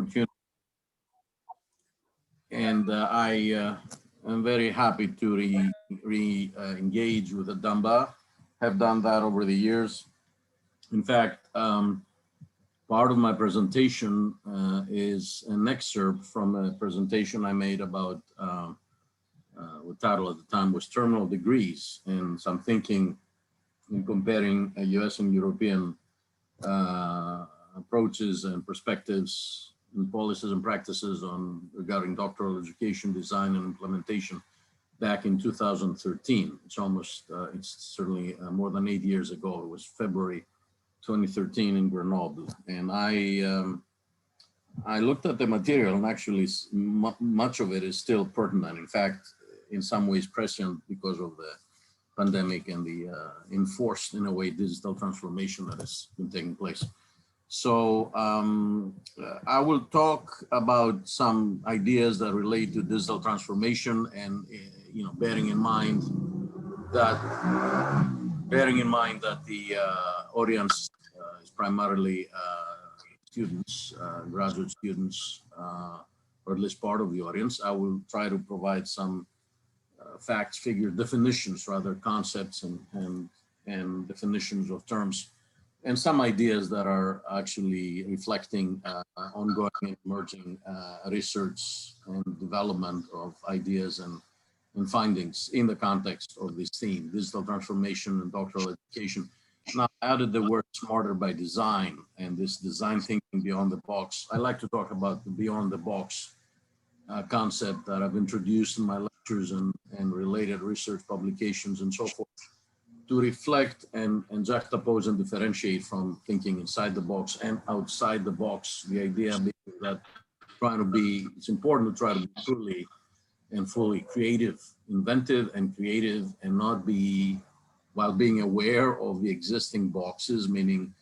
opportunity. And I am very happy to re-engage with EDAMBA. Have done that over the years. In fact, part of my presentation is an excerpt from a presentation I made about the title at the time was Terminal Degrees, and some thinking in comparing US and European approaches and perspectives and policies and practices regarding doctoral education, design, and implementation back in 2013. It's almost, it's certainly more than 8 years ago. It was February 2013 in Grenoble. And I looked at the material, and actually much of it is still pertinent. In fact, in some ways prescient because of the pandemic and the enforced, in a way, digital transformation that has been taking place. So I will talk about some ideas that relate to digital transformation, and bearing in mind that the audience is primarily students, graduate students, or at least part of the audience. I will try to provide some facts, figure definitions, rather concepts and definitions of terms, and some ideas that are actually reflecting ongoing and emerging research and development of ideas and findings in the context of this theme, digital transformation and doctoral education. Now, I added the word smarter by design, and this design thinking beyond the box. I like to talk about the beyond the box concept that I've introduced in my lectures and related research publications and so forth, to reflect and juxtapose and differentiate from thinking inside the box and outside the box. The idea being that it's important to try to be fully creative, inventive and creative, and not be, while being aware of the existing boxes, meaning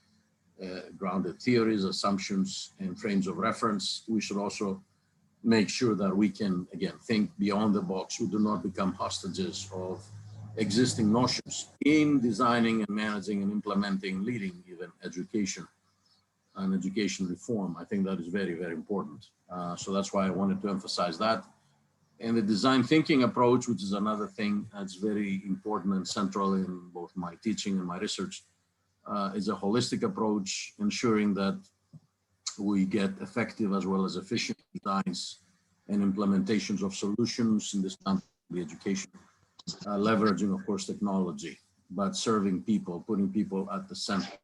grounded theories, assumptions, and frames of reference. We should also make sure that we can, again, think beyond the box. We do not become hostages of existing notions in designing and managing and implementing, leading even education and education reform. I think that is very, very important. So that's why I wanted to emphasize that. And the design thinking approach, which is another thing that's very important and central in both my teaching and my research, is a holistic approach, ensuring that we get effective as well as efficient designs and implementations of solutions in this time of the education, leveraging, of course, technology, but serving people, putting people at the center.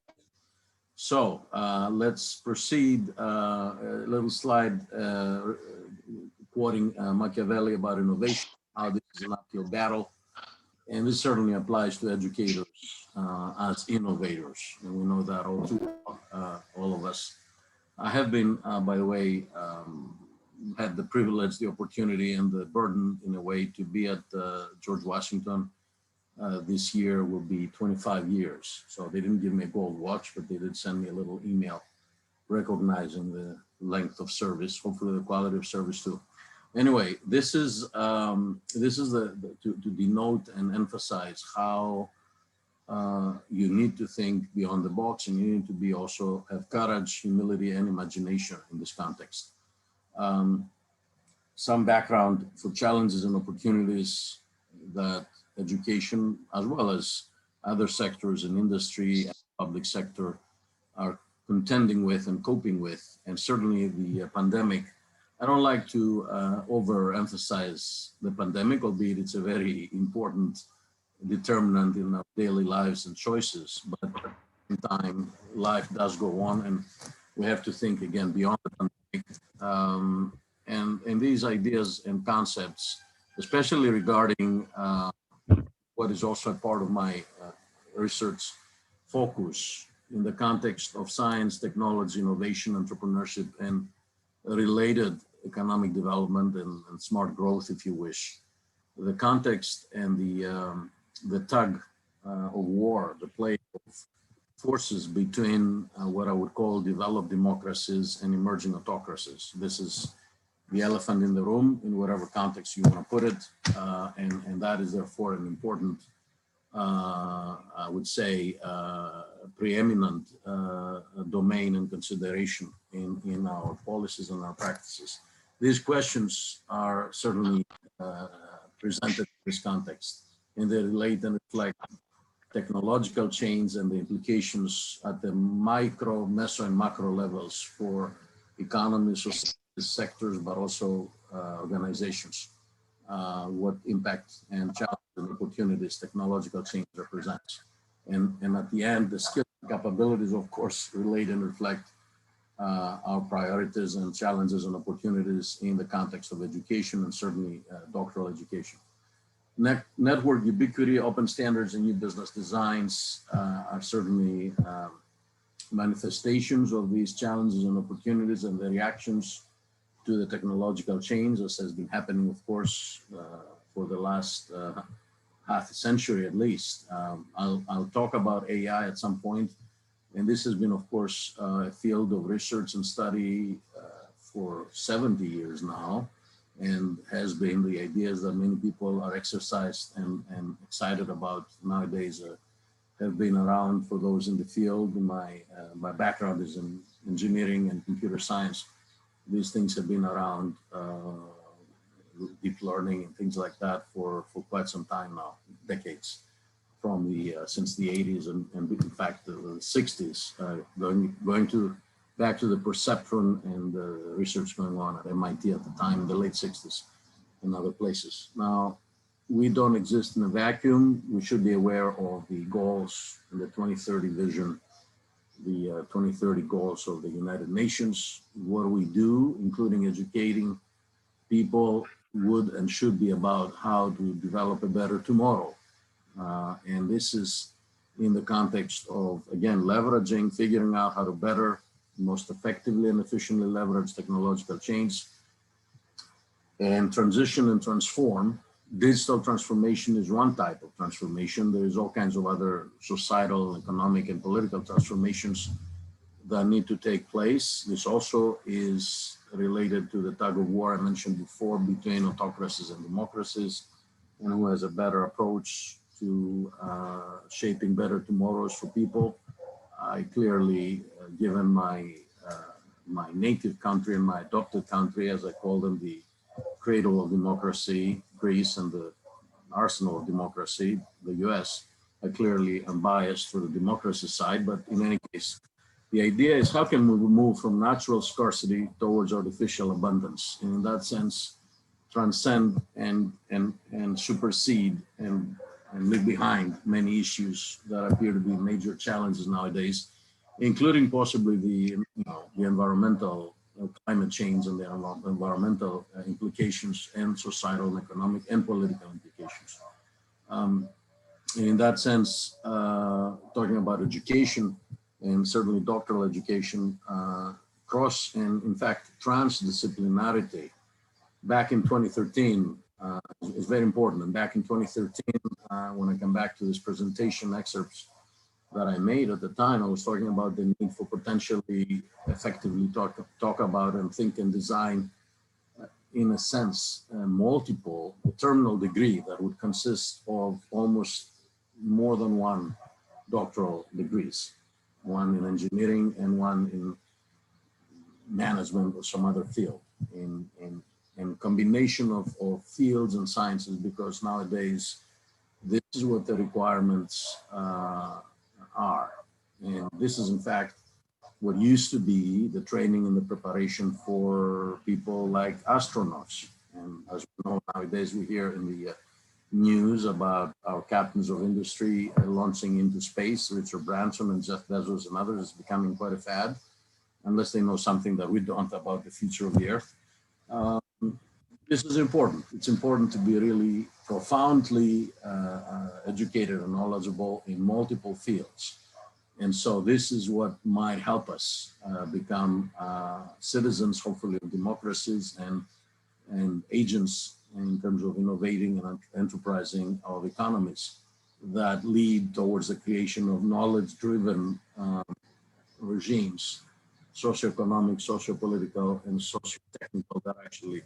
So let's proceed. A little slide quoting Machiavelli about innovation, how this is an uphill battle. And this certainly applies to educators as innovators. And we know that all of us. I have been, by the way, had the privilege, the opportunity, and the burden, in a way, to be at George Washington. This year will be 25 years. So they didn't give me a gold watch, but they did send me a little email recognizing the length of service, hopefully the quality of service too. Anyway, this is to denote and emphasize how you need to think beyond the box, and you need to be also have courage, humility, and imagination in this context. Some background for challenges and opportunities that education, as well as other sectors in industry and public sector, are contending with and coping with, and certainly the pandemic. I don't like to overemphasize the pandemic, albeit it's a very important determinant in our daily lives and choices, but at the same time, life does go on, and we have to think again beyond the pandemic. And these ideas and concepts, especially regarding what is also a part of my research focus in the context of science, technology, innovation, entrepreneurship, and related economic development and smart growth, if you wish. The context and the tug of war, the play of forces between what I would call developed democracies and emerging autocracies. This is the elephant in the room, in whatever context you want to put it, and that is therefore an important I would say, preeminent domain and consideration in our policies and our practices. These questions are certainly presented in this context, and they relate and reflect technological change and the implications at the micro, meso, and macro levels for economies, societies, sectors, but also organizations. What impact and challenges and opportunities technological change represents. And at the end, the skills and capabilities, of course, relate and reflect our priorities and challenges and opportunities in the context of education and certainly doctoral education. Network ubiquity, open standards, and new business designs are certainly manifestations of these challenges and opportunities and the reactions to the technological change, as has been happening, of course, for the last half a century at least. I'll talk about AI at some point, and this has been, of course, a field of research and study for 70 years now, and has been the ideas that many people are exercised and excited about nowadays have been around for those in the field. My background is in engineering and computer science. These things have been around, deep learning and things like that for quite some time now, decades, from since the 80s and in fact the 60s, going back to the perceptron and the research going on at MIT at the time, in the late 60s and other places. Now, we don't exist in a vacuum. We should be aware of the goals in the 2030 vision, the 2030 goals of the United Nations. What we do, including educating people, would and should be about how to develop a better tomorrow. And this is in the context of, again, leveraging, figuring out how to better, most effectively and efficiently leverage technological change and transition and transform. Digital transformation is one type of transformation. There's all kinds of other societal, economic, and political transformations that need to take place. This also is related to the tug of war I mentioned before between autocracies and democracies, and who has a better approach to shaping better tomorrows for people. I clearly, given my native country and my adopted country, as I call them, the cradle of democracy, Greece, and the arsenal of democracy, the US, I clearly am biased for the democracy side, but in any case, the idea is how can we move from natural scarcity towards artificial abundance, and in that sense, transcend and supersede and leave behind many issues that appear to be major challenges nowadays, including possibly the environmental climate change and the environmental implications and societal and economic and political implications. In that sense, talking about education and certainly doctoral education, cross and in fact transdisciplinarity, back in 2013 is very important. And back in 2013, when I come back to this presentation excerpts that I made at the time, I was talking about the need for potentially effectively talk about and think and design, in a sense, multiple terminal degree that would consist of almost more than one doctoral degrees, one in engineering and one in management or some other field, in combination of fields and sciences, because nowadays this is what the requirements are. And this is in fact what used to be the training and the preparation for people like astronauts. And as we know, nowadays we hear in the news about our captains of industry launching into space. Richard Branson and Jeff Bezos and others is becoming quite a fad, unless they know something that we don't about the future of the Earth. This is important. It's important to be really profoundly educated and knowledgeable in multiple fields. And so this is what might help us become citizens, hopefully, of democracies and agents in terms of innovating and enterprising of economies that lead towards the creation of knowledge-driven regimes, socio-economic, socio-political, and socio-technical that actually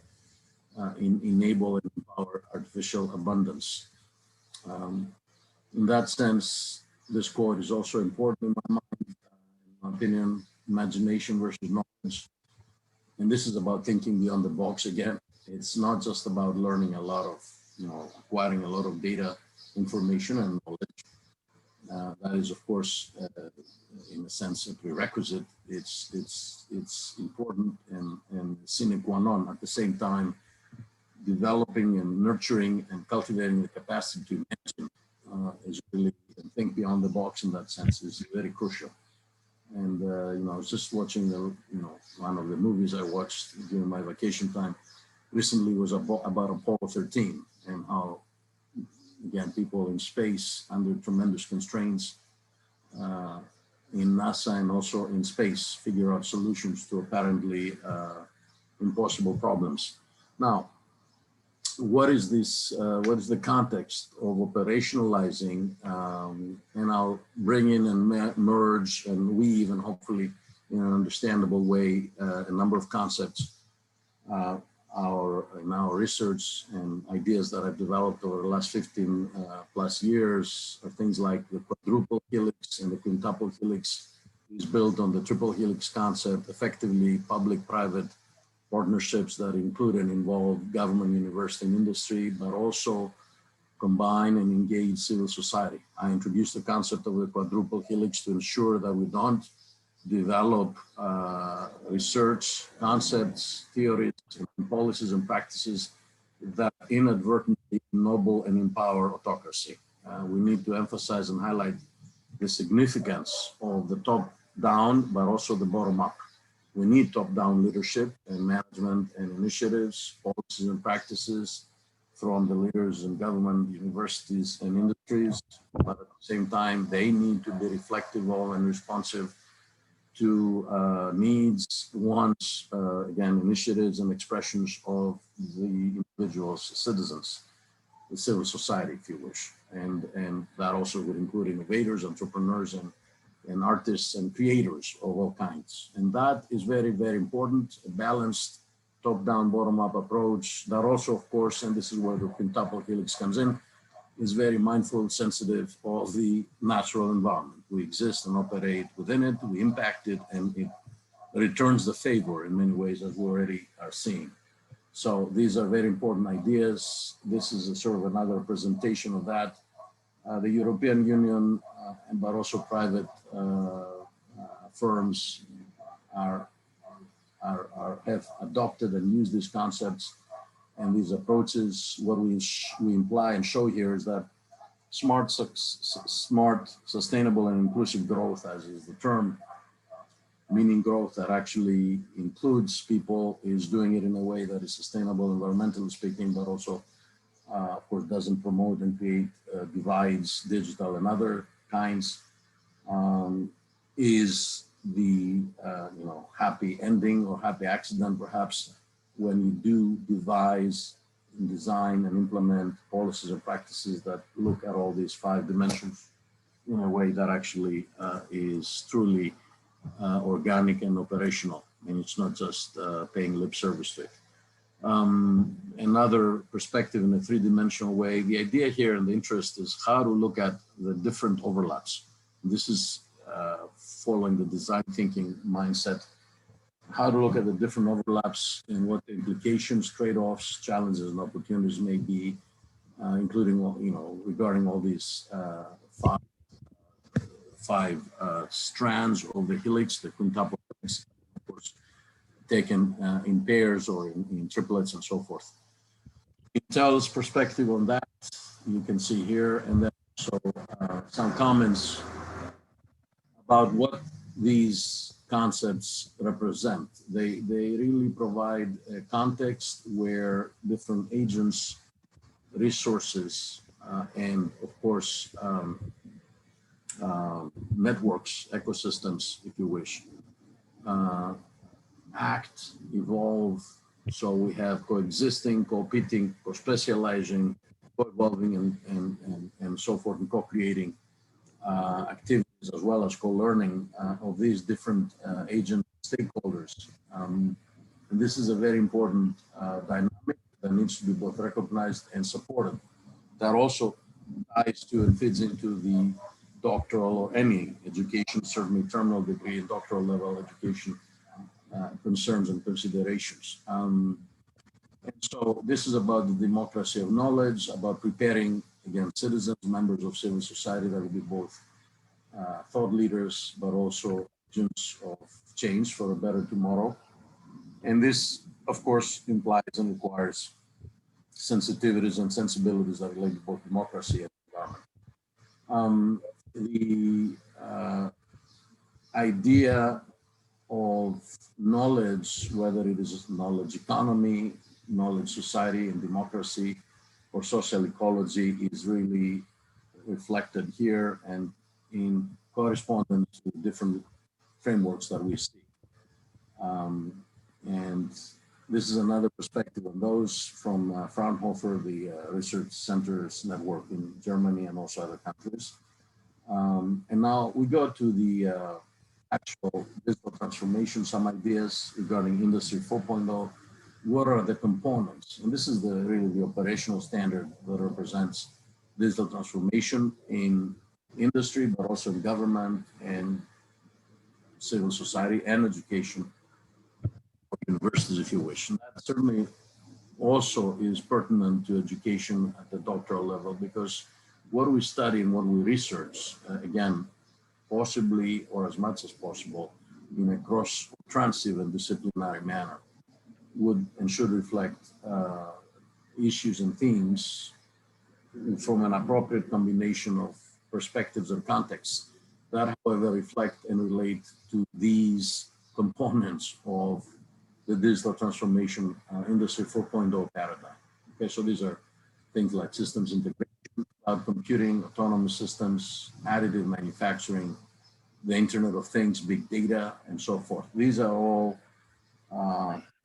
enable and empower artificial abundance. In that sense, this quote is also important in my mind, in my opinion, imagination versus knowledge. And this is about thinking beyond the box again. It's not just about learning a lot of, acquiring a lot of data, information and knowledge. That is, of course, in a sense, a prerequisite. It's important and sine qua non. At the same time, developing and nurturing and cultivating the capacity to imagine is really, and think beyond the box in that sense is very crucial. And I was just watching one of the movies I watched during my vacation time recently was about Apollo 13 and how, again, people in space under tremendous constraints in NASA and also in space figure out solutions to apparently impossible problems. Now, what is this? What is the context of operationalizing? And I'll bring in and merge and weave and hopefully in an understandable way a number of concepts in our research and ideas that I've developed over the last 15 plus years are things like the quadruple helix and the quintuple helix is built on the triple helix concept, effectively public-private partnerships that include and involve government, university, and industry, but also combine and engage civil society. I introduced the concept of the quadruple helix to ensure that we don't develop research, concepts, theories, and policies and practices that inadvertently ennoble and empower autocracy. We need to emphasize and highlight the significance of the top-down, but also the bottom-up. We need top-down leadership and management and initiatives, policies and practices from the leaders in government, universities, and industries. But at the same time, they need to be reflective of and responsive to needs, wants, again, initiatives and expressions of the individuals, citizens, the civil society, if you wish. And that also would include innovators, entrepreneurs, and artists and creators of all kinds. And that is very, very important, a balanced top-down, bottom-up approach that also, of course, and this is where the quintuple helix comes in, is very mindful and sensitive of the natural environment. We exist and operate within it, we impact it, and it returns the favor in many ways, as we already are seeing. So these are very important ideas. This is a sort of another presentation of that. The European Union, but also private firms have adopted and used these concepts and these approaches. What we imply and show here is that smart, sustainable, and inclusive growth, as is the term, meaning growth that actually includes people, is doing it in a way that is sustainable, environmentally speaking, but also, of course, doesn't promote and create divides, digital and other kinds, is the happy ending or happy accident, perhaps, when you do devise, and design, and implement policies and practices that look at all these 5 dimensions in a way that actually is truly organic and operational, and it's not just paying lip service to it. Another perspective in a 3-dimensional way, the idea here and the interest is how to look at the different overlaps. This is following the design thinking mindset, how to look at the different overlaps and what the implications, trade-offs, challenges, and opportunities may be, including, regarding all these five strands of the helix, the quintuple helix, of course, taken in pairs or in triplets and so forth. Intel's perspective on that, you can see here, and then also some comments about what these concepts represent. They really provide a context where different agents, resources, and of course, networks, ecosystems, if you wish, act, evolve. So we have coexisting, competing, co-specializing, co-evolving, and so forth, and co-creating activities, as well as co-learning of these different agent stakeholders. And this is a very important dynamic that needs to be both recognized and supported. That also ties to and fits into the doctoral or any education, certainly terminal degree and doctoral level education concerns and considerations. And so this is about the democracy of knowledge, about preparing, again, citizens, members of civil society that will be both thought leaders, but also agents of change for a better tomorrow. And this, of course, implies and requires sensitivities and sensibilities that relate to both democracy and environment. The idea of knowledge, whether it is knowledge economy, knowledge society and democracy, or social ecology, is really reflected here and in correspondence to different frameworks that we see. And this is another perspective on those from Fraunhofer, the Research Centers Network in Germany and also other countries. And now we go to the actual digital transformation, some ideas regarding Industry 4.0. What are the components? And this is really the operational standard that represents digital transformation in industry, but also in government and civil society and education, or universities, if you wish. And that certainly also is pertinent to education at the doctoral level, because what we study and what we research, again, possibly or as much as possible in a cross transient and disciplinary manner, would and should reflect issues and themes from an appropriate combination of perspectives and contexts that, however, reflect and relate to these components of the digital transformation Industry 4.0 paradigm. Okay, so these are things like systems integration, cloud computing, autonomous systems, additive manufacturing, the Internet of Things, big data, and so forth. These are all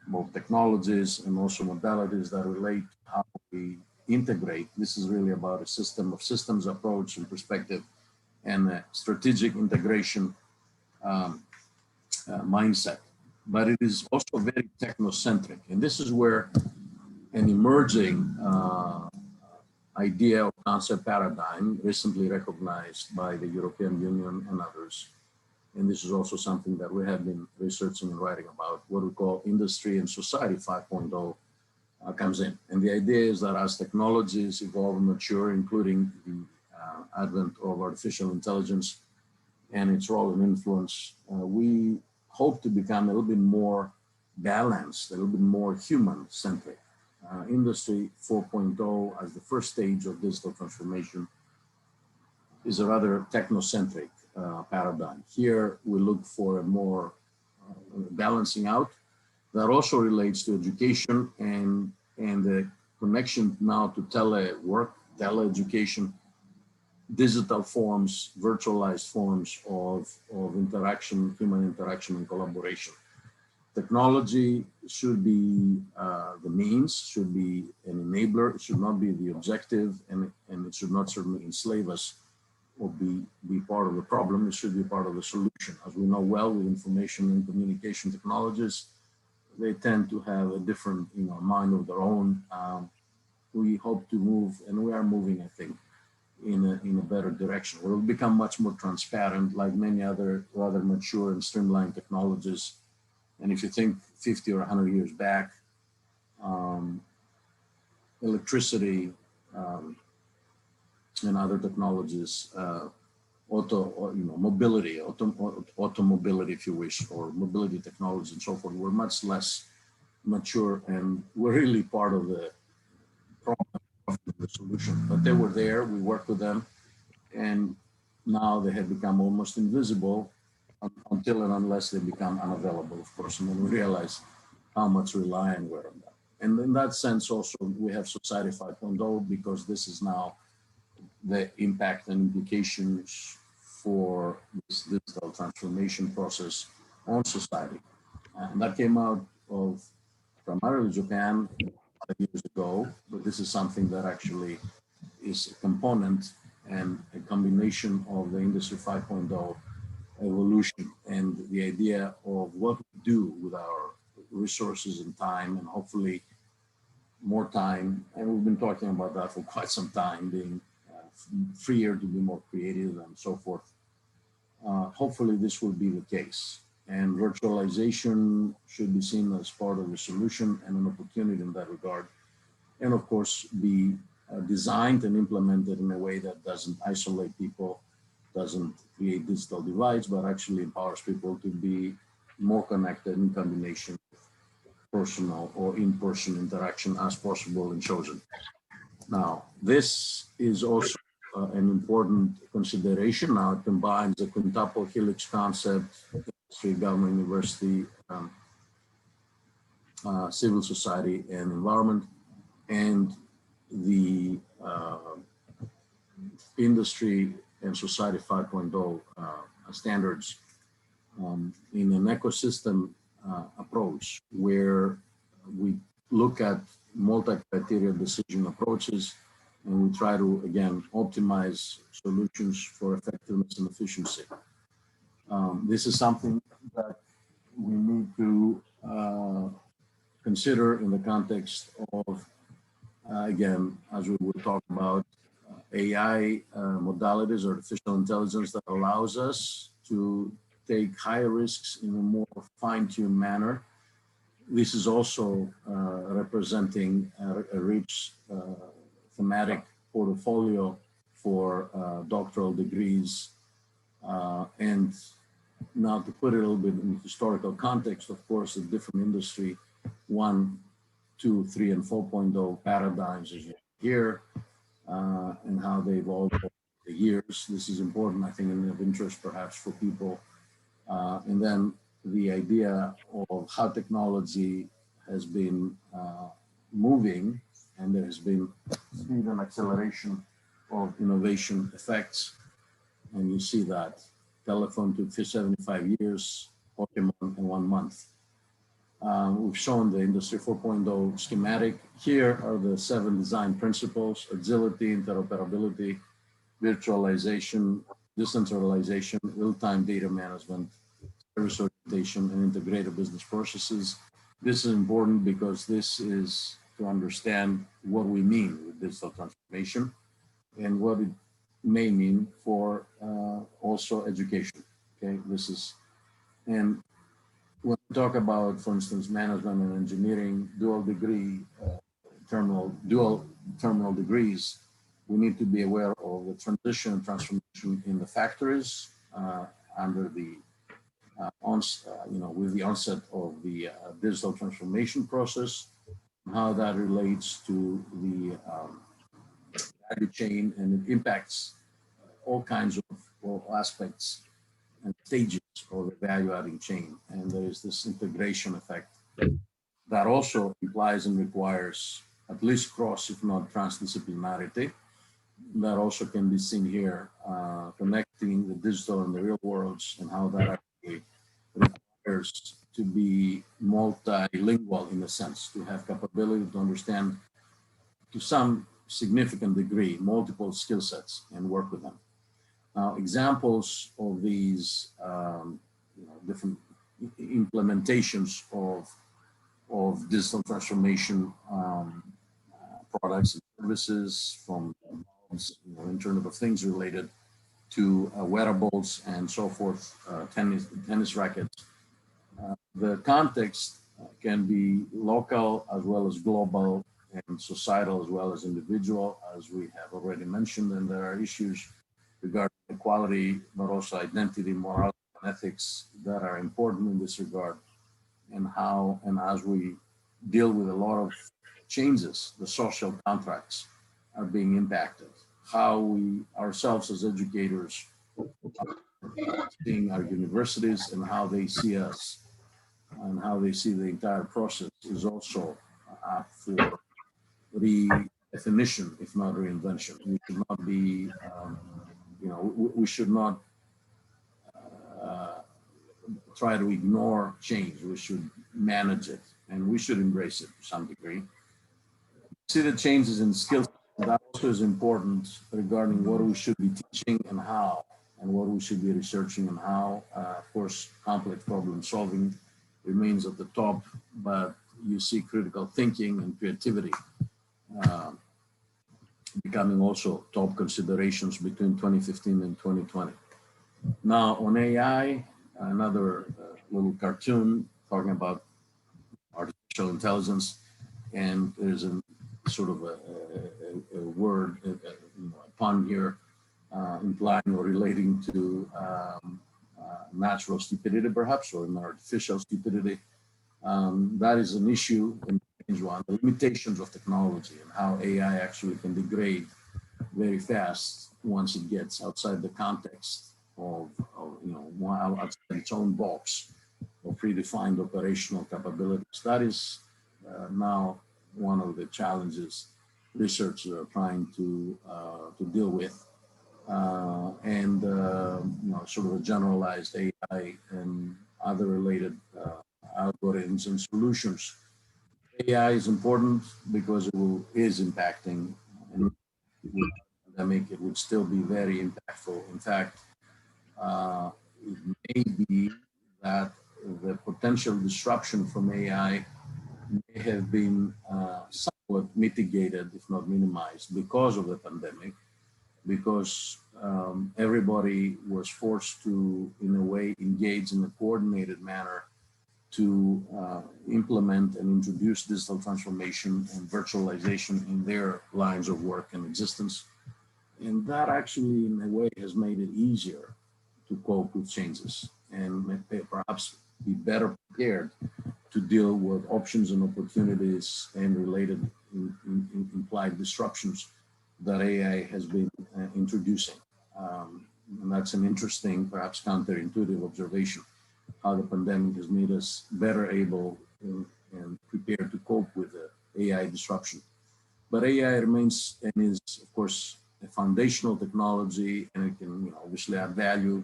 both technologies and also modalities that relate to how we integrate. This is really about a system of systems approach and perspective and a strategic integration mindset. But it is also very technocentric. And this is where an emerging idea or concept paradigm recently recognized by the European Union and others. And this is also something that we have been researching and writing about, what we call Industry and Society 5.0 comes in. And the idea is that as technologies evolve and mature, including the advent of artificial intelligence and its role and influence, we hope to become a little bit more balanced, a little bit more human-centric. Industry 4.0 as the first stage of digital transformation is a rather technocentric paradigm. Here we look for a more balancing out that also relates to education and the connection now to telework, teleeducation, digital forms, virtualized forms of interaction, human interaction and collaboration. Technology should be the means, should be an enabler, it should not be the objective, and it should not certainly enslave us or be part of the problem. It should be part of the solution. As we know well, with information and communication technologies, they tend to have a different mind of their own. We hope to move, and we are moving, I think, in a better direction. We'll become much more transparent, like many other rather mature and streamlined technologies. And if you think 50 or 100 years back, electricity and other technologies, mobility, automobility, if you wish, or mobility technology and so forth, were much less mature, and were really part of the problem, of the solution. But they were there, we worked with them, and now they have become almost invisible until and unless they become unavailable, of course, and then we realize how much reliant we're on that. And in that sense also, we have Society 5.0, because this is now the impact and implications for this digital transformation process on society. And that came out of primarily Japan 5 years ago, but this is something that actually is a component and a combination of the Industry 5.0 evolution and the idea of what we do with our resources and time, and hopefully more time. And we've been talking about that for quite some time, being freer to be more creative and so forth. Hopefully this will be the case. And virtualization should be seen as part of the solution and an opportunity in that regard. And of course, be designed and implemented in a way that doesn't isolate people, doesn't create digital divides, but actually empowers people to be more connected in combination with personal or in-person interaction as possible and chosen. Now, this is also an important consideration. Now it combines the quintuple helix concept, industry, government, university, civil society, and environment, and the industry and society 5.0 standards in an ecosystem approach where we look at multi-criteria decision approaches and we try to, again, optimize solutions for effectiveness and efficiency. This is something that we need to consider in the context of, again, as we will talk about, AI modalities, artificial intelligence that allows us to take higher risks in a more fine-tuned manner. This is also representing a rich thematic portfolio for doctoral degrees. And now to put it a little bit in historical context, of course, the different industry 1, 2, 3, and 4.0 paradigms as you hear, and how they evolved over the years. This is important, I think, and of interest perhaps for people. And then the idea of how technology has been moving, and there has been speed and acceleration of innovation effects. And you see that telephone took 75 years, Pokemon in 1 month. We've shown the Industry 4.0 schematic. Here are the 7 design principles: agility, interoperability, virtualization, decentralization, real-time data management, service orientation, and integrated business processes. This is important because this is to understand what we mean with digital transformation and what it may mean for also education. Okay, this is, and when we talk about, for instance, management and engineering, dual terminal degrees, we need to be aware of the transition and transformation in the factories under the with the onset of the digital transformation process, how that relates to the value chain, and it impacts all kinds of aspects and stages of the value-adding chain. And there is this integration effect that also implies and requires at least cross, if not transdisciplinarity. That also can be seen here, connecting the digital and the real worlds, and how that actually requires to be multilingual in a sense, to have capability to understand to some significant degree multiple skill sets and work with them. Now, examples of these different implementations of digital transformation products and services, from Internet of Things related to wearables and so forth, tennis rackets. The context can be local as well as global, and societal as well as individual, as we have already mentioned, and there are issues regarding equality, but also identity, morality, and ethics that are important in this regard, and how, and as we deal with a lot of changes, the social contracts are being impacted, how we ourselves as educators are seeing our universities and how they see us and how they see the entire process is also for redefinition, if not reinvention. We should not be, we should not try to ignore change. We should manage it, and we should embrace it to some degree. See the changes in skills. That also is important regarding what we should be teaching and how, and what we should be researching and how. Of course, complex problem solving remains at the top, but you see critical thinking and creativity becoming also top considerations between 2015 and 2020. Now on AI, another little cartoon talking about artificial intelligence, and there's a sort of a word, a pun here, implying or relating to natural stupidity, perhaps, or an artificial stupidity. That is an issue in one, the limitations of technology and how AI actually can degrade very fast once it gets outside the context of outside its own box of predefined operational capabilities. That is now one of the challenges researchers are trying to deal with, sort of a generalized AI and other related algorithms and solutions. AI is important because is impacting, and pandemic, it would still be very impactful. In fact, it may be that the potential disruption from AI may have been somewhat mitigated, if not minimized, because of the pandemic, because everybody was forced to, in a way, engage in a coordinated manner to implement and introduce digital transformation and virtualization in their lines of work and existence. And that actually, in a way, has made it easier to cope with changes and perhaps be better prepared to deal with options and opportunities and related implied disruptions that AI has been introducing. And that's an interesting, perhaps counterintuitive observation, how the pandemic has made us better able and prepared to cope with the AI disruption. But AI remains and is, of course, a foundational technology, and it can obviously add value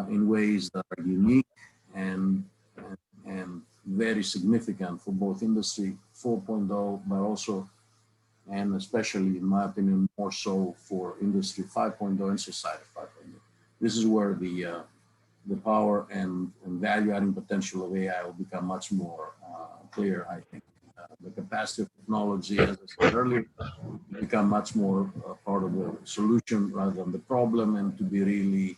in ways that are unique and very significant for both Industry 4.0, but also, and especially, in my opinion, more so for Industry 5.0 and Society 5.0. This is where the power and value-adding potential of AI will become much more clear, I think. The capacity of technology, as I said earlier, become much more part of the solution rather than the problem, and to be really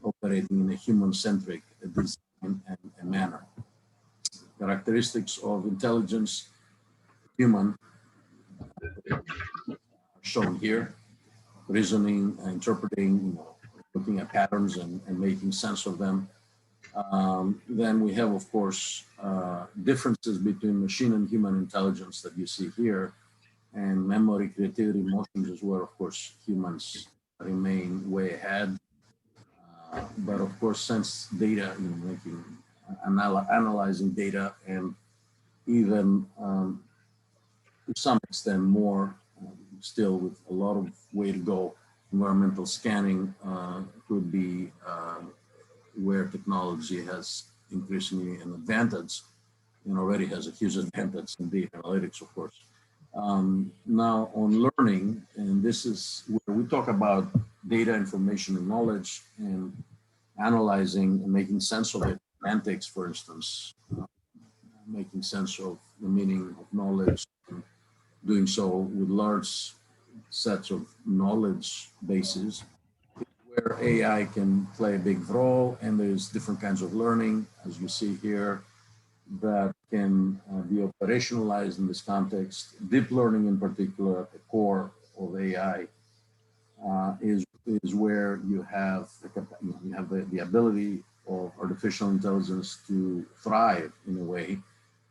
operating in a human-centric design and manner. Characteristics of intelligence, human, shown here: reasoning, interpreting, looking at patterns and making sense of them. Then we have, of course, differences between machine and human intelligence that you see here, and memory, creativity, emotions is where, of course, humans remain way ahead. But of course, since data, analyzing data, and even to some extent more, still with a lot of way to go, environmental scanning could be where technology has increasingly an advantage, and already has a huge advantage in data analytics, of course. Now on learning, and this is where we talk about data, information, and knowledge, and analyzing and making sense of it. Semantics, for instance, making sense of the meaning of knowledge, and doing so with large sets of knowledge bases, where AI can play a big role. And there's different kinds of learning, as you see here, that can be operationalized in this context. Deep learning, in particular, at the core of AI, is where you have the ability of artificial intelligence to thrive in a way.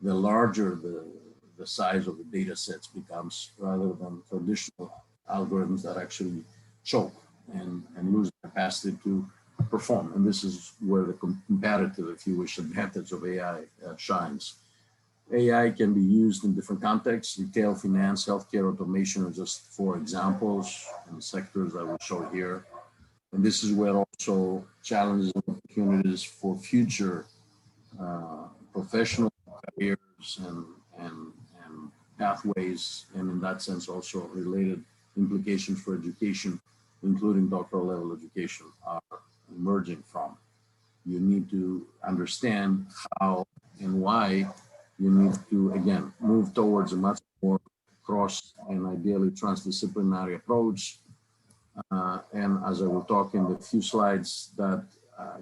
The larger the size of the data sets becomes, rather than traditional algorithms that actually choke and lose the capacity to perform. And this is where the comparative, if you wish, advantage of AI shines. AI can be used in different contexts: retail, finance, healthcare, automation are just 4 examples in sectors I will show here. And this is where also challenges and opportunities for future professional careers and pathways, and in that sense also related implications for education, including doctoral level education, are emerging from. You need to understand how and why you need to, again, move towards a much more cross and ideally transdisciplinary approach. And as I will talk in the few slides that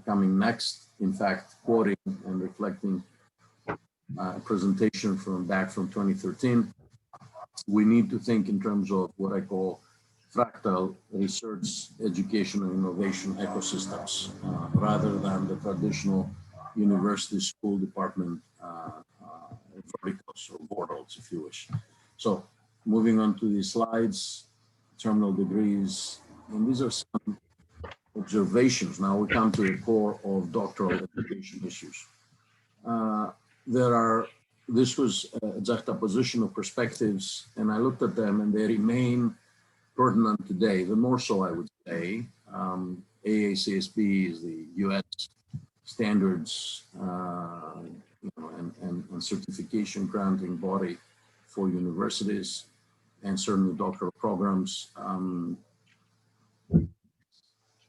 coming next, in fact, quoting and reflecting a presentation back from 2013, we need to think in terms of what I call fractal research, education, and innovation ecosystems, rather than the traditional university school department verticals or portals, if you wish. So moving on to the slides, terminal degrees, and these are some observations. Now we come to the core of doctoral education issues. This was a juxtaposition of perspectives, and I looked at them and they remain pertinent today, the more so I would say. AACSB is the US standards and certification granting body for universities and certainly doctoral programs.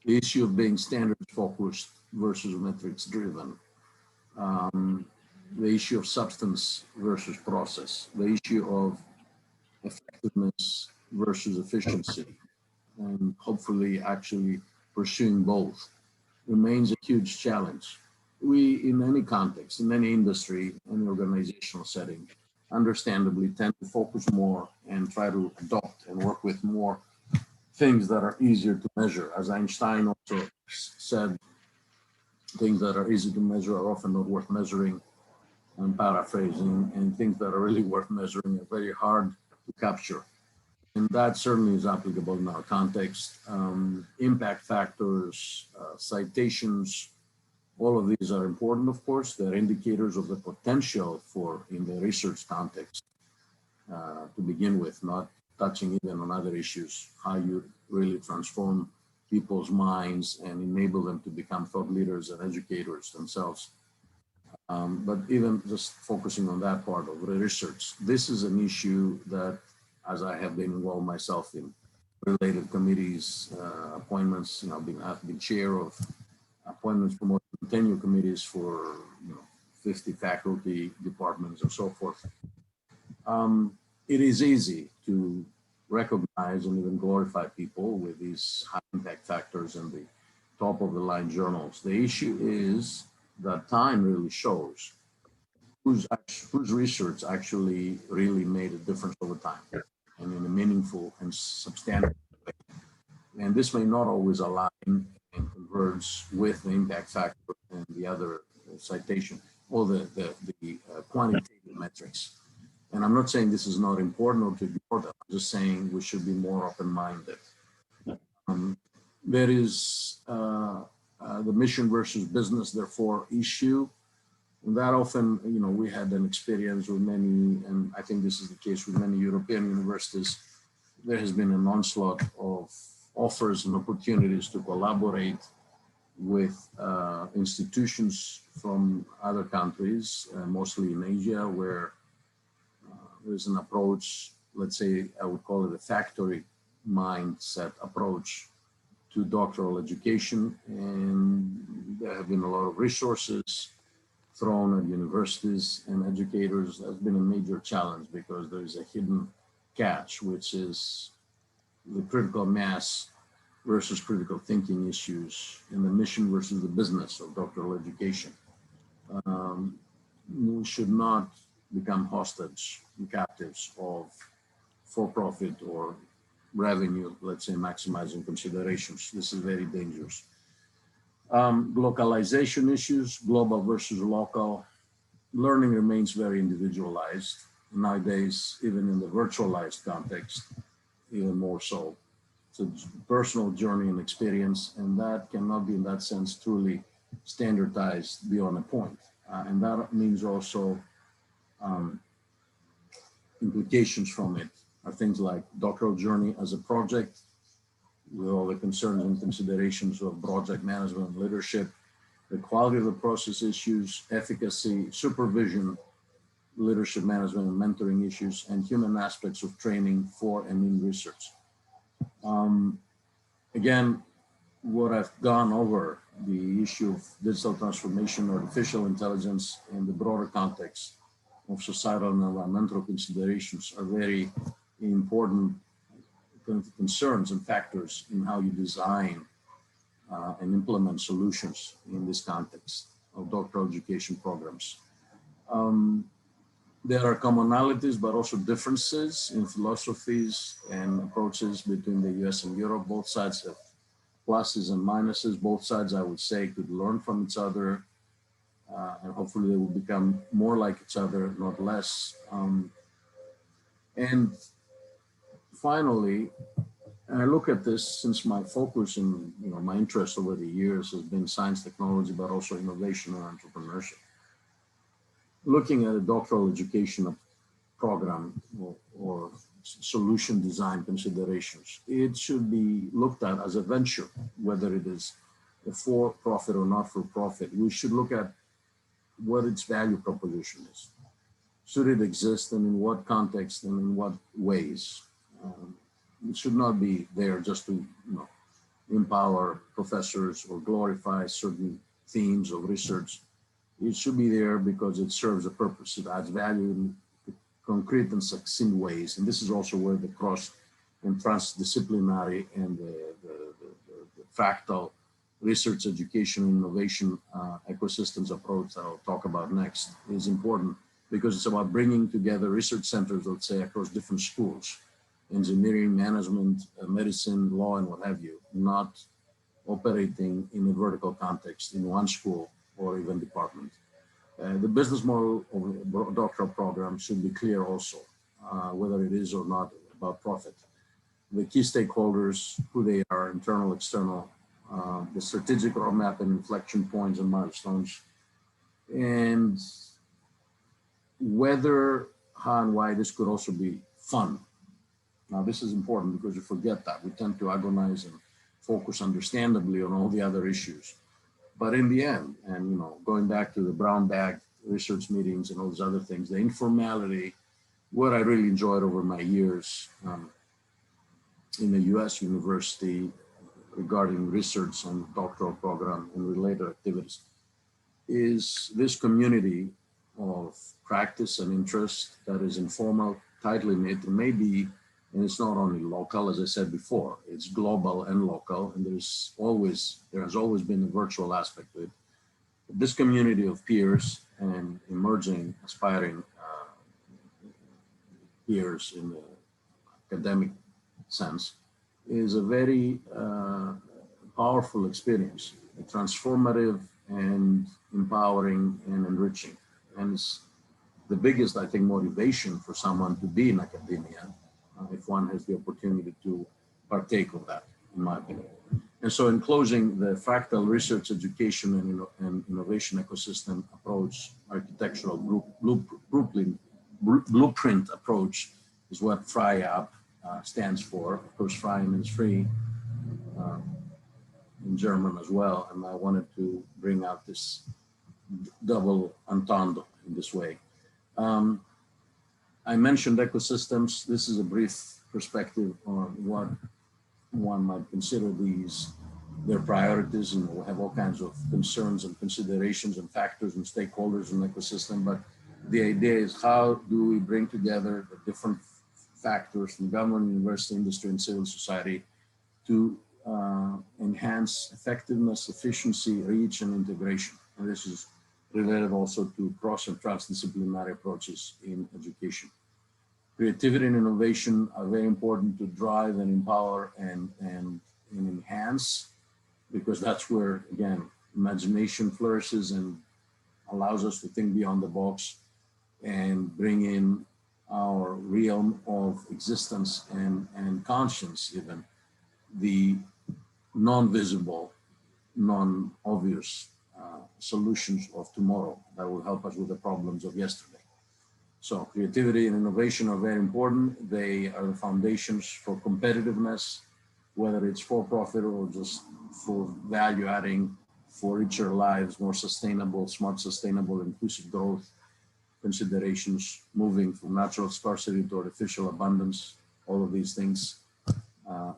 The issue of being standards focused versus metrics driven. The issue of substance versus process, the issue of effectiveness versus efficiency, and hopefully actually pursuing both remains a huge challenge. We, in any context, in any industry, any organizational setting, understandably tend to focus more and try to adopt and work with more things that are easier to measure. As Einstein also said, things that are easy to measure are often not worth measuring. I'm paraphrasing, and things that are really worth measuring are very hard to capture. And that certainly is applicable in our context. Impact factors, citations, all of these are important, of course. They're indicators of the potential for, in the research context, to begin with, not touching even on other issues, how you really transform people's minds and enable them to become thought leaders and educators themselves. But even just focusing on that part of the research, this is an issue that, as I have been involved myself in related committees, appointments, I've been chair of appointments, promotion, and tenure committees for 50 faculty departments and so forth. It is easy to recognize and even glorify people with these high impact factors and the top of the line journals. The issue is that time really shows whose research actually really made a difference over time and in a meaningful and substantial way. And this may not always align and converge with the impact factor and the other citation or the quantitative metrics. And I'm not saying this is not important or to ignore them. I'm just saying we should be more open-minded. There is the mission versus business, therefore, issue. And that often, we had an experience with many, and I think this is the case with many European universities. There has been an onslaught of offers and opportunities to collaborate with institutions from other countries, mostly in Asia, where there's an approach, let's say, I would call it a factory mindset approach to doctoral education. And there have been a lot of resources thrown at universities and educators. That's been a major challenge because there is a hidden catch, which is the critical mass versus critical thinking issues and the mission versus the business of doctoral education. We should not become hostage and captives of for-profit or revenue, let's say, maximizing considerations. This is very dangerous. Localization issues, global versus local. Learning remains very individualized. Nowadays, even in the virtualized context, even more so. It's a personal journey and experience, and that cannot be, in that sense, truly standardized beyond a point. And that means also implications from it are things like doctoral journey as a project, with all the concerns and considerations of project management and leadership, the quality of the process issues, efficacy, supervision, leadership management and mentoring issues, and human aspects of training for and in research. Again, what I've gone over, the issue of digital transformation, artificial intelligence in the broader context of societal and environmental considerations are very important concerns and factors in how you design and implement solutions in this context of doctoral education programs. There are commonalities, but also differences in philosophies and approaches between the US and Europe. Both sides have pluses and minuses. Both sides, I would say, could learn from each other, and hopefully they will become more like each other, not less. And finally, I look at this since my focus and my interest over the years has been science, technology, but also innovation and entrepreneurship. Looking at a doctoral education program or solution design considerations, it should be looked at as a venture, whether it is a for-profit or not-for-profit. We should look at what its value proposition is. Should it exist, and in what context and in what ways? It should not be there just to empower professors or glorify certain themes of research. It should be there because it serves a purpose. It adds value in concrete and succinct ways. And this is also where the cross and transdisciplinary and the fractal research, education, and innovation ecosystems approach that I'll talk about next is important, because it's about bringing together research centers, let's say, across different schools, engineering, management, medicine, law, and what have you, not operating in a vertical context in one school or even department. The business model of a doctoral program should be clear also, whether it is or not about profit. The key stakeholders, who they are, internal, external, the strategic roadmap and inflection points and milestones, and whether, how, and why this could also be fun. Now, this is important because you forget that. We tend to agonize and focus understandably on all the other issues. But in the end, and going back to the brown bag research meetings and all those other things, the informality, what I really enjoyed over my years in the US university regarding research and doctoral program and related activities, is this community of practice and interest that is informal, tightly knit, and maybe, and it's not only local, as I said before, it's global and local, and there has always been a virtual aspect to it. This community of peers and emerging, aspiring peers in the academic sense is a very powerful experience, transformative and empowering and enriching. And it's the biggest, I think, motivation for someone to be in academia, if one has the opportunity to partake of that, in my opinion. And so in closing, the fractal research, education, and innovation ecosystem approach, architectural blueprint approach, is what FRIAP stands for. Of course, frei means free in German as well. And I wanted to bring out this double entendre in this way. I mentioned ecosystems. This is a brief perspective on what one might consider their priorities, and we'll have all kinds of concerns and considerations and factors and stakeholders in the ecosystem. But the idea is, how do we bring together the different factors from government, university, industry, and civil society to enhance effectiveness, efficiency, reach, and integration. And this is related also to cross and transdisciplinary approaches in education. Creativity and innovation are very important to drive and empower and enhance, because that's where, again, imagination flourishes and allows us to think beyond the box and bring in our realm of existence and conscience, even the non-visible, non-obvious solutions of tomorrow that will help us with the problems of yesterday. So creativity and innovation are very important. They are the foundations for competitiveness, whether it's for-profit or just for value adding, for richer lives, more sustainable, smart, sustainable, inclusive growth considerations, moving from natural scarcity to artificial abundance, all of these things.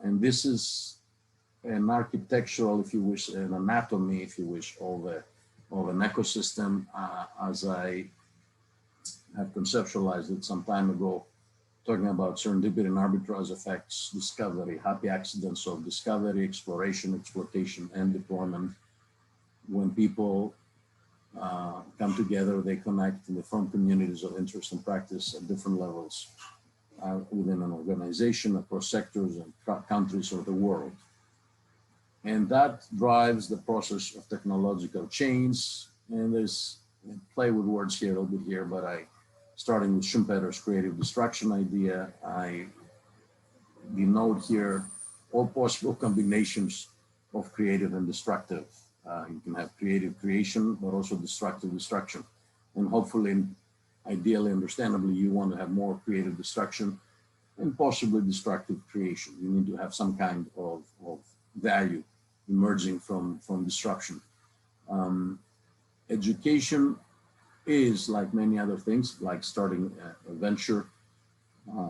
And this is an architectural, if you wish, an anatomy, if you wish, of an ecosystem as I have conceptualized it some time ago talking about serendipity and arbitrage effects, discovery, happy accidents of discovery, exploration, exploitation, and deployment. When people come together, they connect and they form communities of interest and practice at different levels within an organization, across sectors and countries of the world. And that drives the process of technological change. And there's play with words here a little bit here, but starting with Schumpeter's creative destruction idea, I denote here all possible combinations of creative and destructive. You can have creative creation, but also destructive destruction. And hopefully, ideally, understandably, you want to have more creative destruction and possibly destructive creation. You need to have some kind of value emerging from disruption. Education is, like many other things, like starting a venture,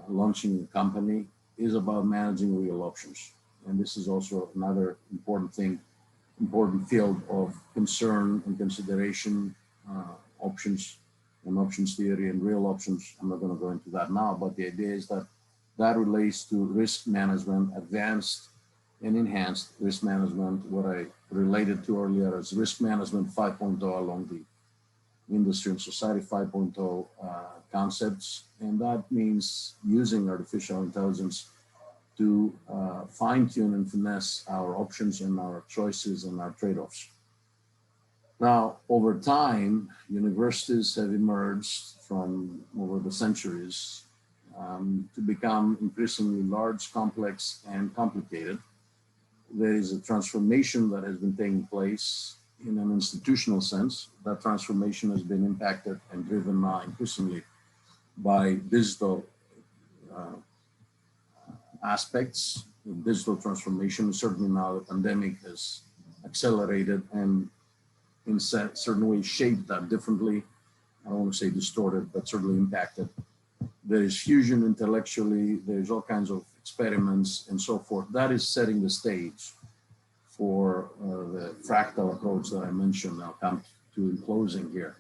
launching a company, is about managing real options. And this is also another important thing, important field of concern and consideration, options and options theory and real options. I'm not going to go into that now, but the idea is that that relates to risk management, advanced and enhanced risk management, what I related to earlier as risk management 5.0 along the industry and society 5.0 concepts. And that means using artificial intelligence to fine-tune and finesse our options and our choices and our trade-offs. Now, over time, universities have emerged from over the centuries to become increasingly large, complex, and complicated. There is a transformation that has been taking place in an institutional sense. That transformation has been impacted and driven now increasingly by digital aspects of digital transformation. Certainly now the pandemic has accelerated and in certain ways shaped that differently. I don't want to say distorted, but certainly impacted. There is fusion intellectually, there's all kinds of experiments and so forth. That is setting the stage for the fractal approach that I mentioned. I'll come to in closing here.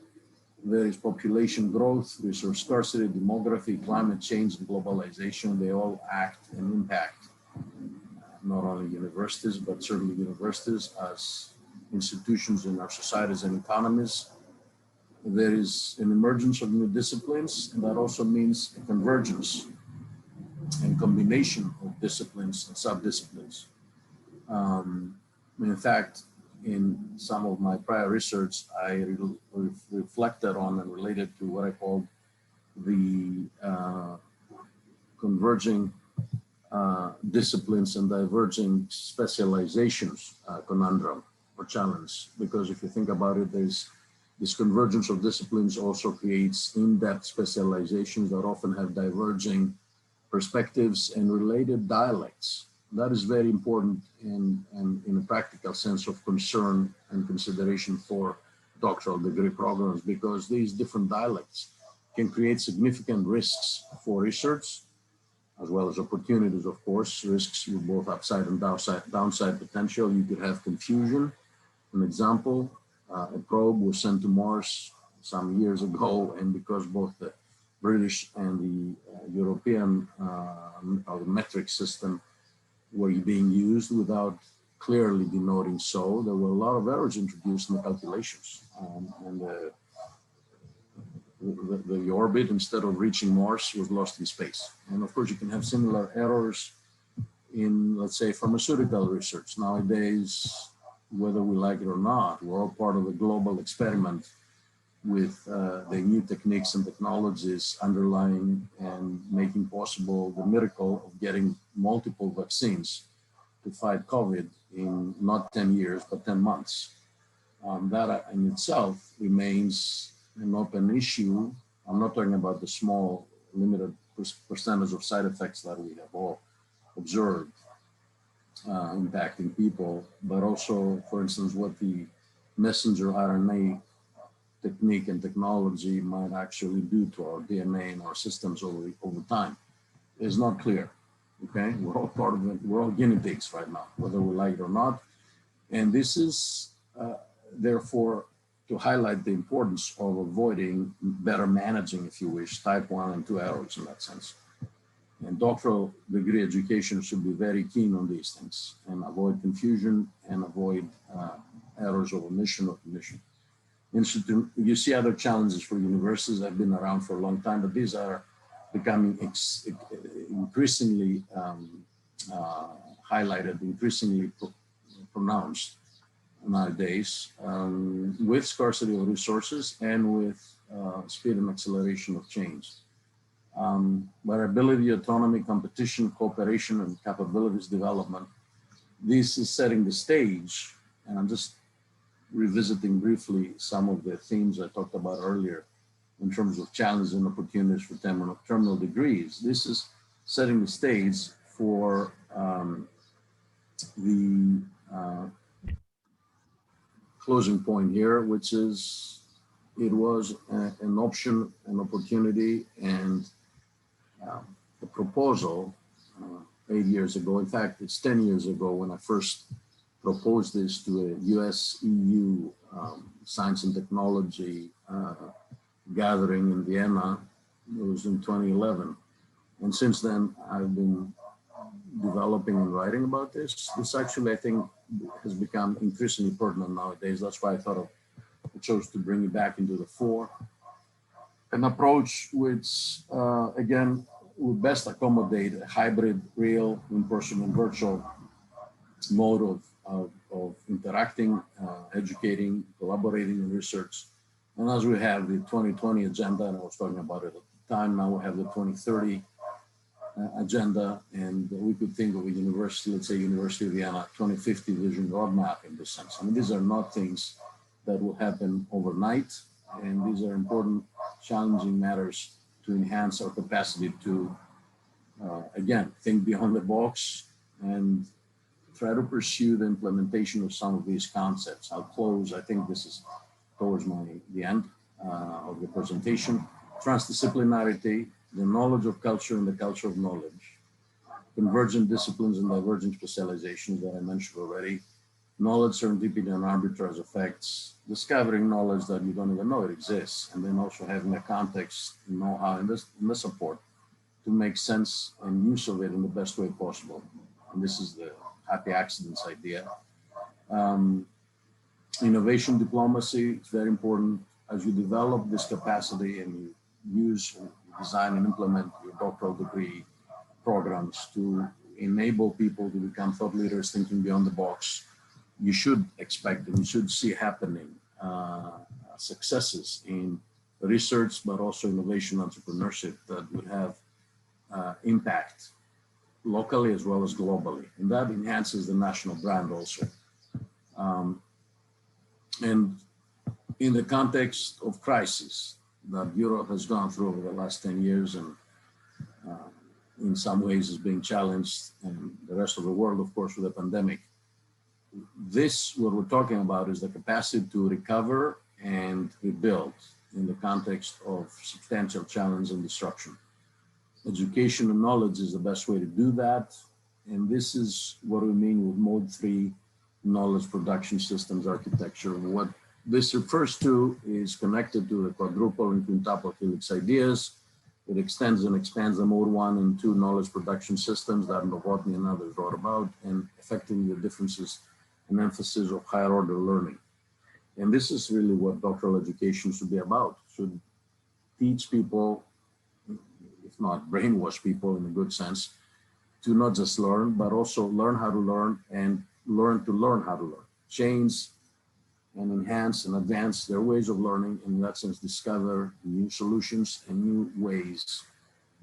There is population growth, resource scarcity, demography, climate change, and globalization. They all act and impact not only universities, but certainly universities as institutions in our societies and economies. There is an emergence of new disciplines, and that also means a convergence and combination of disciplines and sub-disciplines. In fact, in some of my prior research, I reflected on and related to what I called the converging disciplines and diverging specializations conundrum or challenge. Because if you think about it, there's this convergence of disciplines also creates in-depth specializations that often have diverging perspectives and related dialects. That is very important in a practical sense of concern and consideration for doctoral degree programs, because these different dialects can create significant risks for research, as well as opportunities, of course, risks with both upside and downside potential. You could have confusion. An example, a probe was sent to Mars some years ago, and because both the British and the European metric system were being used without clearly denoting so, there were a lot of errors introduced in the calculations. And the orbit, instead of reaching Mars, was lost in space. And of course, you can have similar errors in, let's say, pharmaceutical research. Nowadays, whether we like it or not, we're all part of a global experiment with the new techniques and technologies underlying and making possible the miracle of getting multiple vaccines to fight COVID in not 10 years, but 10 months. That in itself remains an open issue. I'm not talking about the small, limited percentage of side effects that we have all observed impacting people, but also, for instance, what the messenger RNA technique and technology might actually do to our DNA and our systems over time is not clear. Okay, we're all part of it. We're all guinea pigs right now, whether we like it or not. And this is therefore to highlight the importance of avoiding, better managing, if you wish, type 1 and 2 errors in that sense. And doctoral degree education should be very keen on these things and avoid confusion and avoid errors of omission or commission. You see other challenges for universities that have been around for a long time, but these are becoming increasingly highlighted, increasingly pronounced nowadays, with scarcity of resources and with speed and acceleration of change. Variability, autonomy, competition, cooperation, and capabilities development. This is setting the stage, and I'm just revisiting briefly some of the themes I talked about earlier in terms of challenges and opportunities for terminal degrees. This is setting the stage for the closing point here, which is it was an option, an opportunity, and a proposal 8 years ago. In fact, it's 10 years ago when I first proposed this to a US-EU science and technology gathering in Vienna. It was in 2011. And since then, I've been developing and writing about this. This actually, I think, has become increasingly pertinent nowadays. That's why I chose to bring it back into the fore. An approach which, again, would best accommodate a hybrid, real, in-person, and virtual mode of interacting, educating, collaborating in research. And as we have the 2020 agenda, and I was talking about it at the time, now we have the 2030 agenda, and we could think of a university, let's say University of Vienna 2050 vision roadmap in this sense. I mean, these are not things that will happen overnight, and these are important, challenging matters to enhance our capacity to, again, think beyond the box and try to pursue the implementation of some of these concepts. I'll close, I think this is towards the end of the presentation. Transdisciplinarity, the knowledge of culture and the culture of knowledge, convergent disciplines and divergent specializations that I mentioned already, knowledge, serendipity, and arbitrage effects, discovering knowledge that you don't even know it exists, and then also having a context, know-how, and the support to make sense and use of it in the best way possible. And this is the happy accidents idea. Innovation diplomacy is very important. As you develop this capacity and you use, design, and implement your doctoral degree programs to enable people to become thought leaders thinking beyond the box, you should expect and you should see happening successes in research, but also innovation entrepreneurship that would have impact locally as well as globally. And that enhances the national brand also. And in the context of crisis that Europe has gone through over the last 10 years and in some ways is being challenged, and the rest of the world, of course, with the pandemic, what we're talking about is the capacity to recover and rebuild in the context of substantial challenge and disruption. Education and knowledge is the best way to do that. And this is what we mean with Mode 3 knowledge production systems architecture. What this refers to is connected to the Quadruple and Quintuple Helix ideas. It extends and expands the Mode 1 and 2 knowledge production systems that Novotny and others wrote about, and effectively the differences and emphasis of higher order learning. And this is really what doctoral education should be about. Should teach people, if not brainwash people in a good sense, to not just learn, but also learn how to learn and learn to learn how to learn. Change and enhance and advance their ways of learning, and in that sense discover new solutions and new ways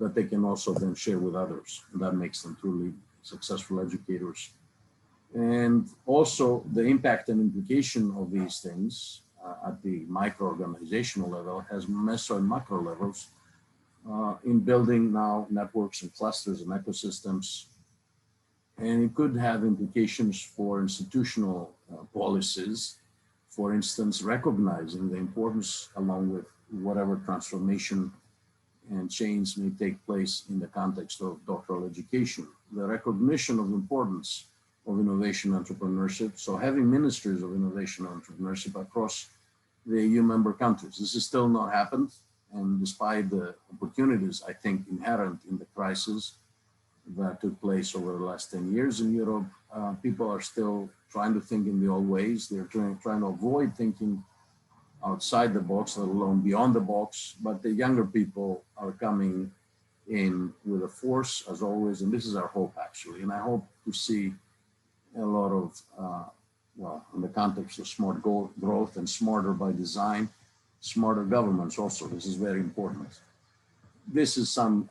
that they can also then share with others. And that makes them truly successful educators. And also the impact and implication of these things at the micro-organizational level has meso and macro levels in building now networks and clusters and ecosystems. And it could have implications for institutional policies, for instance, recognizing the importance along with whatever transformation and change may take place in the context of doctoral education, the recognition of the importance of innovation entrepreneurship. So having ministries of innovation entrepreneurship across the EU member countries. This has still not happened. And despite the opportunities, I think, inherent in the crisis, that took place over the last 10 years in Europe. People are still trying to think in the old ways. They're trying to avoid thinking outside the box, let alone beyond the box. But the younger people are coming in with a force, as always, and this is our hope, actually. And I hope to see a lot of, well, in the context of smart growth and smarter by design, smarter governments also. This is very important. This is some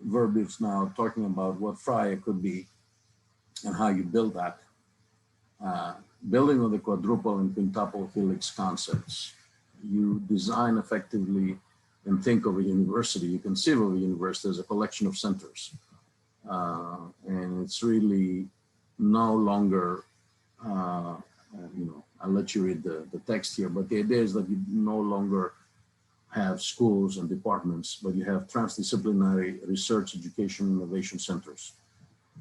verbiage now talking about what FRIA could be and how you build that. Building on the quadruple and quintuple helix concepts, you design effectively and think of a university. You conceive of a university as a collection of centers. And it's really no longer, you know, I'll let you read the text here, but the idea is that you no longer have schools and departments, but you have transdisciplinary research, education, innovation centers,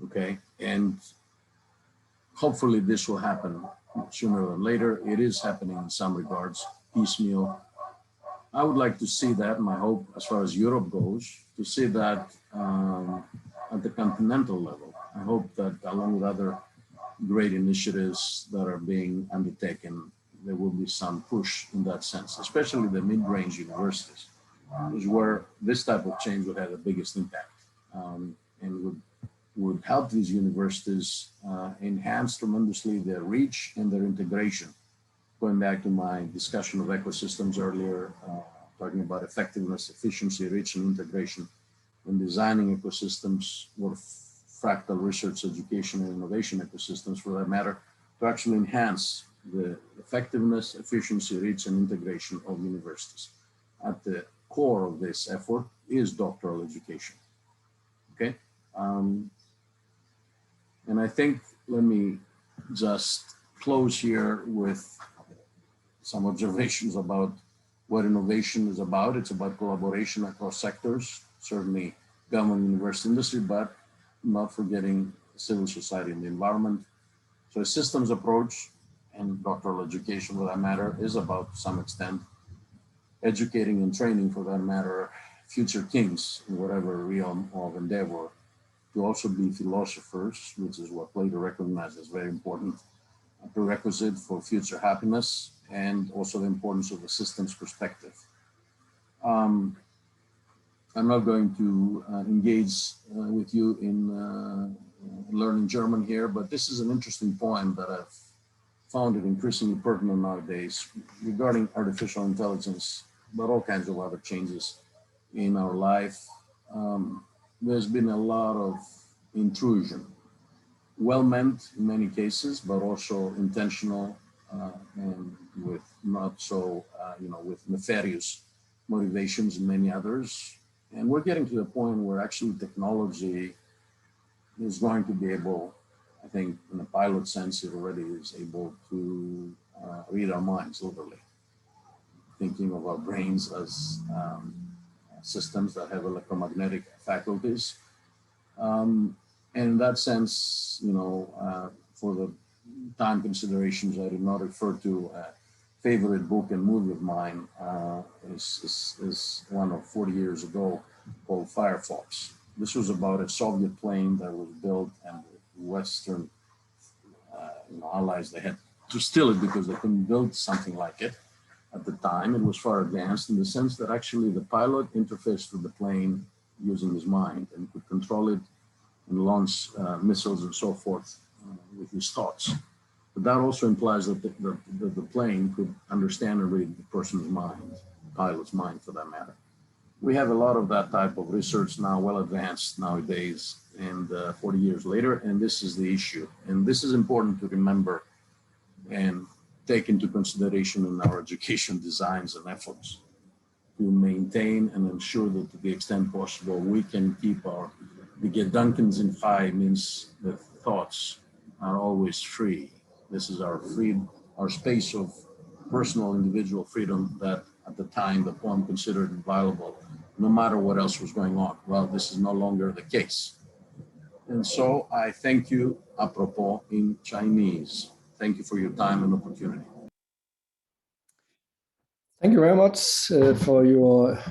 okay? And hopefully this will happen sooner than later. It is happening in some regards, piecemeal. I would like to see that, and I hope as far as Europe goes, to see that at the continental level. I hope that along with other great initiatives that are being undertaken, there will be some push in that sense, especially the mid-range universities, is where this type of change would have the biggest impact, and would help these universities enhance tremendously their reach and their integration. Going back to my discussion of ecosystems earlier, talking about effectiveness, efficiency, reach, and integration, and designing ecosystems or fractal research, education, and innovation ecosystems, for that matter, to actually enhance the effectiveness, efficiency, reach, and integration of universities. At the core of this effort is doctoral education, okay? And I think, let me just close here with some observations about what innovation is about. It's about collaboration across sectors, certainly government, university, industry, but not forgetting civil society and the environment. So a systems approach, and doctoral education for that matter, is about, to some extent, educating and training, for that matter, future kings in whatever realm of endeavor, to also be philosophers, which is what Plato recognized as very important, a prerequisite for future happiness, and also the importance of the systems perspective. I'm not going to engage with you in learning German here, but this is an interesting point that I've found it increasingly pertinent nowadays regarding artificial intelligence, but all kinds of other changes in our life. There's been a lot of intrusion, well-meant in many cases, but also intentional and with not so, you know, with nefarious motivations in many others. And we're getting to the point where actually technology is going to be able, I think in a pilot sense, it already is able to read our minds, literally. Thinking of our brains as systems that have electromagnetic faculties. And in that sense, you know, for the time considerations, I did not refer to a favorite book and movie of mine, is one of 40 years ago called Firefox. This was about a Soviet plane that was built, and the Western you know, allies, they had to steal it because they couldn't build something like it at the time. It was far advanced in the sense that actually the pilot interfaced with the plane using his mind and could control it and launch missiles and so forth with his thoughts. But that also implies that the plane could understand and read the person's mind, the pilot's mind for that matter. We have a lot of that type of research now, well advanced nowadays, and 40 years later, and this is the issue. And this is important to remember and take into consideration in our education designs and efforts to maintain and ensure that to the extent possible, we can keep our, the Gedankens in frei means the thoughts are always free. This is our freedom, our space of personal individual freedom that at the time the poem considered inviolable, no matter what else was going on. Well, this is no longer the case. And so I thank you, apropos, in Chinese. Thank you for your time and opportunity. Thank you very much for your